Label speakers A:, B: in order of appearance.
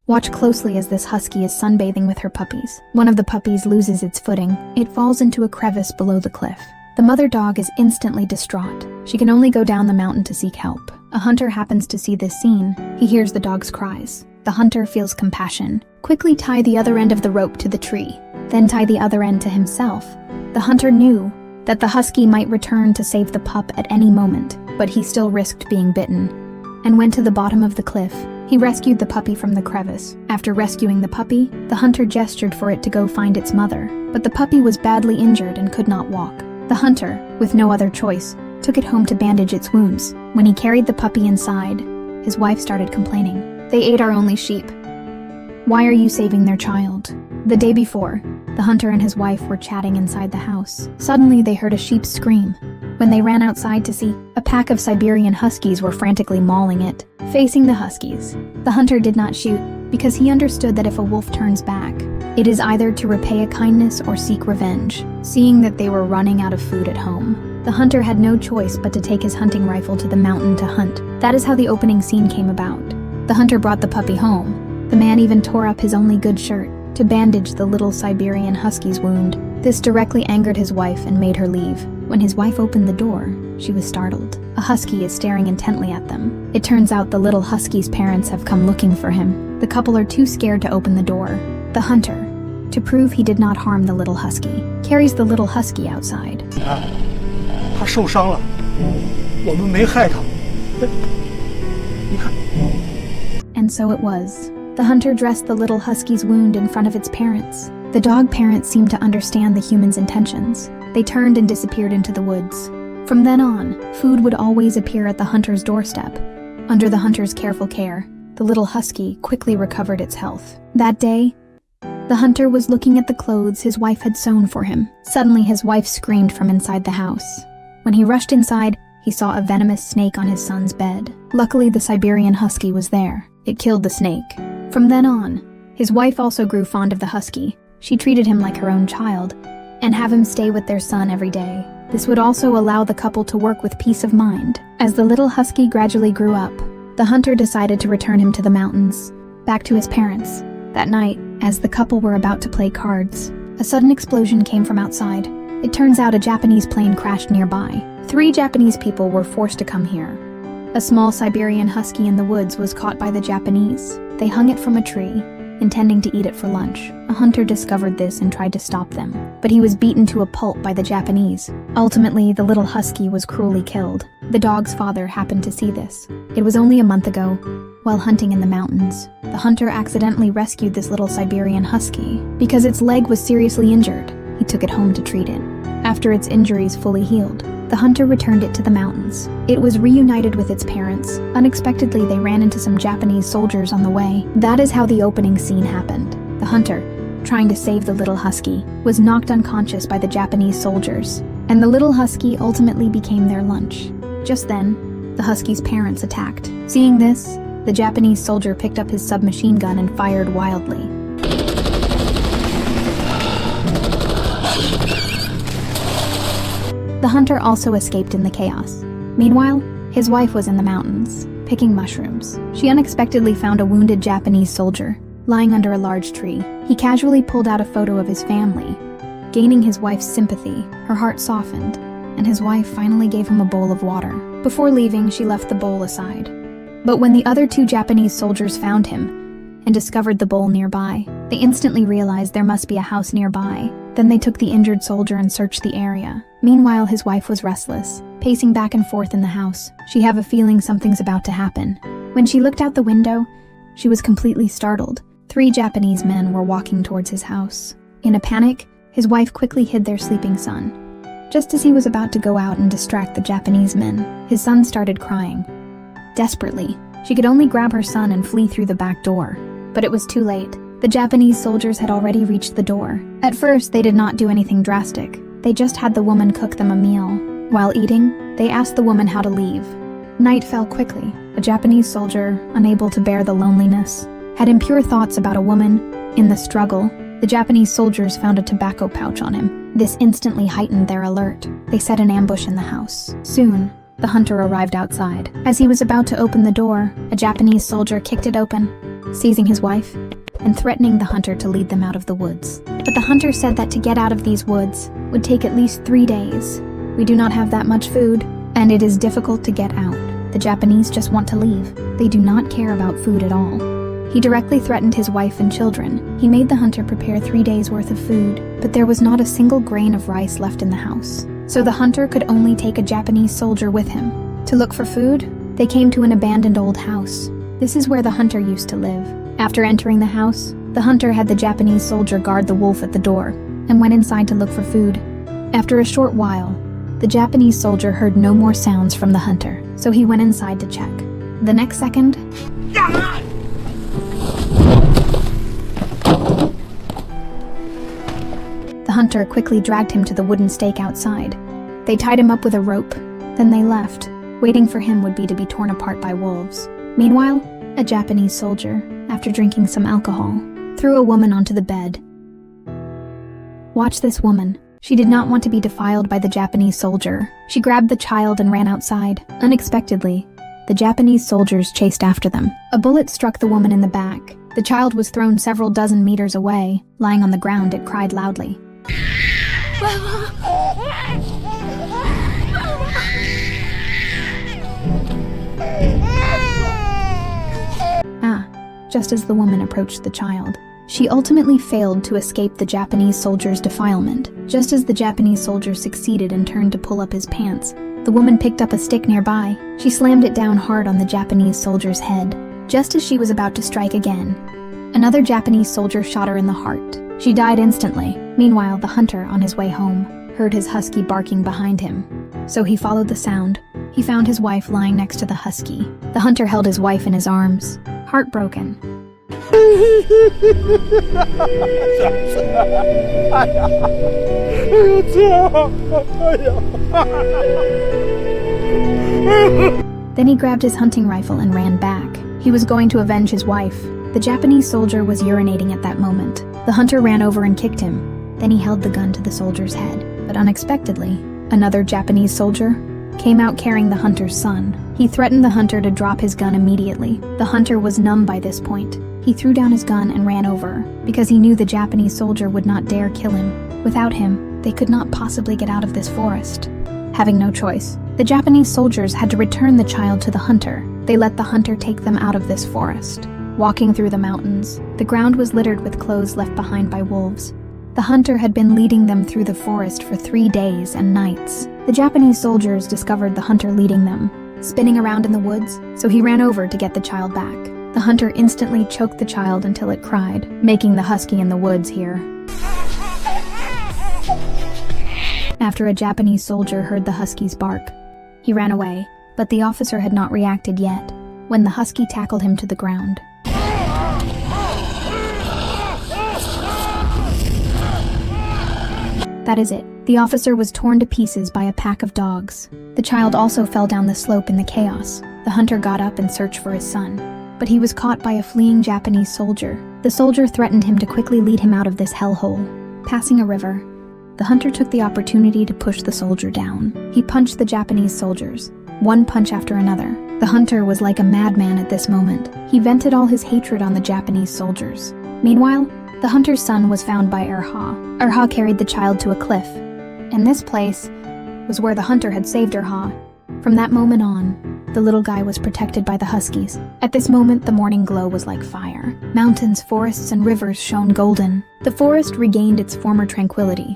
A: Watch closely as this husky is sunbathing with her puppies. One of the puppies loses its footing. It falls into a crevice below the cliff. The mother dog is instantly distraught. She can only go down the mountain to seek help. A hunter happens to see this scene. He hears the dog's cries. The hunter feels compassion. Quickly tie the other end of the rope to the tree, then tie the other end to himself. The hunter knew that the husky might return to save the pup at any moment, but he still risked being bitten and went to the bottom of the cliff. He rescued the puppy from the crevice. After rescuing the puppy, the hunter gestured for it to go find its mother, but the puppy was badly injured and could not walk. The hunter, with no other choice, took it home to bandage its wounds. When he carried the puppy inside, his wife started complaining. "They ate our only sheep. Why are you saving their child?" The day before, the hunter and his wife were chatting inside the house. Suddenly, they heard a sheep scream. When they ran outside to see, a pack of Siberian huskies were frantically mauling it. Facing the huskies, the hunter did not shoot because he understood that if a wolf turns back, it is either to repay a kindness or seek revenge. Seeing that they were running out of food at home, the hunter had no choice but to take his hunting rifle to the mountain to hunt. That is how the opening scene came about. The hunter brought the puppy home. The man even tore up his only good shirt to bandage the little Siberian husky's wound. This directly angered his wife and made her leave. When his wife opened the door, she was startled. A husky is staring intently at them. It turns out the little husky's parents have come looking for him. The couple are too scared to open the door. The hunter, to prove he did not harm the little husky, carries the little husky outside.
B: 他受伤了，我们没害他。你看。
A: And so it was. The hunter dressed the little husky's wound in front of its parents. The dog parents seemed to understand the human's intentions. They turned and disappeared into the woods. From then on, food would always appear at the hunter's doorstep. Under the hunter's careful care, the little husky quickly recovered its health. That day, the hunter was looking at the clothes his wife had sewn for him. Suddenly, his wife screamed from inside the house. When he rushed inside, he saw a venomous snake on his son's bed. Luckily, the Siberian husky was there. It killed the snake. From then on, his wife also grew fond of the husky. She treated him like her own child and have him stay with their son every day. This would also allow the couple to work with peace of mind. As the little husky gradually grew up, the hunter decided to return him to the mountains, back to his parents. That night, as the couple were about to play cards, a sudden explosion came from outside. It turns out a Japanese plane crashed nearby. 3 Japanese people were forced to come here. A small Siberian husky in the woods was caught by the Japanese. They hung it from a tree, intending to eat it for lunch. A hunter discovered this and tried to stop them, but he was beaten to a pulp by the Japanese. Ultimately, the little husky was cruelly killed. The dog's father happened to see this. It was only a month ago, while hunting in the mountains. The hunter accidentally rescued this little Siberian husky. Because its leg was seriously injured, he took it home to treat it. After its injuries fully healed, the hunter returned it to the mountains. It was reunited with its parents. Unexpectedly, they ran into some Japanese soldiers on the way. That is how the opening scene happened. The hunter, trying to save the little husky, was knocked unconscious by the Japanese soldiers, and the little husky ultimately became their lunch. Just then, the husky's parents attacked. Seeing this, the Japanese soldier picked up his submachine gun and fired wildly. The hunter also escaped in the chaos. Meanwhile, his wife was in the mountains, picking mushrooms. She unexpectedly found a wounded Japanese soldier lying under a large tree. He casually pulled out a photo of his family. Gaining his wife's sympathy, her heart softened, and his wife finally gave him a bowl of water. Before leaving, she left the bowl aside. But when the other 2 Japanese soldiers found him and discovered the bowl nearby, they instantly realized there must be a house nearby. Then they took the injured soldier and searched the area. Meanwhile, his wife was restless, pacing back and forth in the house. She had a feeling something's about to happen. When she looked out the window, she was completely startled. 3 Japanese men were walking towards his house. In a panic, his wife quickly hid their sleeping son. Just as he was about to go out and distract the Japanese men, his son started crying. Desperately, she could only grab her son and flee through the back door. But it was too late. The Japanese soldiers had already reached the door. At first, they did not do anything drastic. They just had the woman cook them a meal. While eating, they asked the woman how to leave. Night fell quickly. A Japanese soldier, unable to bear the loneliness, had impure thoughts about a woman. In the struggle, the Japanese soldiers found a tobacco pouch on him. This instantly heightened their alert. They set an ambush in the house. Soon, the hunter arrived outside. As he was about to open the door, a Japanese soldier kicked it open. seizing his wife and threatening the hunter to lead them out of the woods. But the hunter said that to get out of these woods would take at least 3 days. We do not have that much food, and it is difficult to get out. The Japanese just want to leave. They do not care about food at all. He directly threatened his wife and children. He made the hunter prepare 3 days' worth of food, but there was not a single grain of rice left in the house. So the hunter could only take a Japanese soldier with him. To look for food, they came to an abandoned old house. This is where the hunter used to live. After entering the house, the hunter had the Japanese soldier guard the wolf at the door and went inside to look for food. After a short while, the Japanese soldier heard no more sounds from the hunter, so he went inside to check. The next second, the hunter quickly dragged him to the wooden stake outside. They tied him up with a rope, then they left. Waiting for him would be to be torn apart by wolves. Meanwhile, a Japanese soldier, after drinking some alcohol, threw a woman onto the bed. Watch this woman. She did not want to be defiled by the Japanese soldier. She grabbed the child and ran outside. Unexpectedly, the Japanese soldiers chased after them. A bullet struck the woman in the back. The child was thrown several dozen meters away. Lying on the ground, it cried loudly. Just as the woman approached the child. She ultimately failed to escape the Japanese soldier's defilement. Just as the Japanese soldier succeeded and turned to pull up his pants, the woman picked up a stick nearby. She slammed it down hard on the Japanese soldier's head. Just as she was about to strike again, another Japanese soldier shot her in the heart. She died instantly. Meanwhile, the hunter, on his way home, heard his husky barking behind him. So he followed the sound. He found his wife lying next to the husky. The hunter held his wife in his arms, heartbroken. Then he grabbed his hunting rifle and ran back. He was going to avenge his wife. The Japanese soldier was urinating at that moment. The hunter ran over and kicked him. Then he held the gun to the soldier's head. But unexpectedly, another Japanese soldier came out carrying the hunter's son. He threatened the hunter to drop his gun immediately. The hunter was numb by this point. He threw down his gun and ran over, because he knew the Japanese soldier would not dare kill him. Without him, they could not possibly get out of this forest. Having no choice, the Japanese soldiers had to return the child to the hunter. They let the hunter take them out of this forest. Walking through the mountains, the ground was littered with clothes left behind by wolves. The hunter had been leading them through the forest for 3 days and nights. The Japanese soldiers discovered the hunter leading them, spinning around in the woods, so he ran over to get the child back. The hunter instantly choked the child until it cried, making the husky in the woods hear. After a Japanese soldier heard the husky's bark, he ran away, but the officer had not reacted yet, when the husky tackled him to the ground. That is it. The officer was torn to pieces by a pack of dogs. The child also fell down the slope in the chaos. The hunter got up and searched for his son, but he was caught by a fleeing Japanese soldier. The soldier threatened him to quickly lead him out of this hellhole. Passing a river, the hunter took the opportunity to push the soldier down. He punched the Japanese soldiers, one punch after another. The hunter was like a madman at this moment. He vented all his hatred on the Japanese soldiers. Meanwhile, the hunter's son was found by Erha. Erha carried the child to a cliff, and this place was where the hunter had saved Erha. From that moment on, the little guy was protected by the huskies. At this moment, the morning glow was like fire. Mountains, forests, and rivers shone golden. The forest regained its former tranquility.